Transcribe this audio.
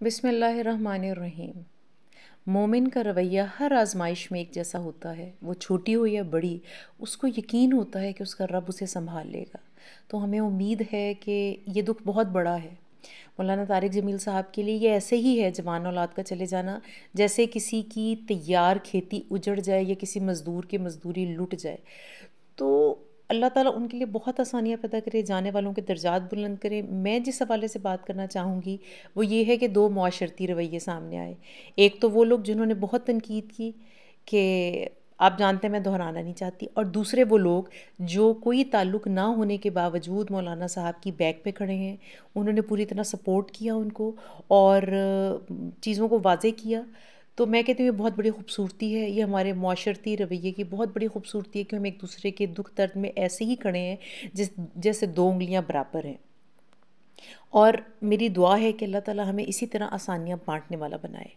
بسم اللہ الرحمن الرحیم۔ مومن کا رویہ ہر آزمائش میں ایک جیسا ہوتا ہے، وہ چھوٹی ہو یا بڑی، اس کو یقین ہوتا ہے کہ اس کا رب اسے سنبھال لے گا۔ تو ہمیں امید ہے کہ یہ دکھ بہت بڑا ہے۔ مولانا طارق جمیل صاحب کے لیے یہ ایسے ہی ہے جوان اولاد کا چلے جانا، جیسے کسی کی تیار کھیتی اجڑ جائے یا کسی مزدور کی مزدوری لٹ جائے۔ تو اللہ تعالیٰ ان کے لیے بہت آسانیاں پیدا کرے، جانے والوں کے درجات بلند کرے۔ میں جس حوالے سے بات کرنا چاہوں گی وہ یہ ہے کہ دو معاشرتی رویے سامنے آئے۔ ایک تو وہ لوگ جنہوں نے بہت تنقید کی کہ آپ جانتے ہیں میں دہرانا نہیں چاہتی، اور دوسرے وہ لوگ جو کوئی تعلق نہ ہونے کے باوجود مولانا صاحب کی بیک پہ کھڑے ہیں، انہوں نے پوری طرح سپورٹ کیا ان کو اور چیزوں کو واضح کیا۔ تو میں کہتی ہوں یہ بہت بڑی خوبصورتی ہے، یہ ہمارے معاشرتی رویے کی بہت بڑی خوبصورتی ہے کہ ہم ایک دوسرے کے دکھ درد میں ایسے ہی کھڑے ہیں جیسے دو انگلیاں برابر ہیں۔ اور میری دعا ہے کہ اللہ تعالیٰ ہمیں اسی طرح آسانیاں بانٹنے والا بنائے۔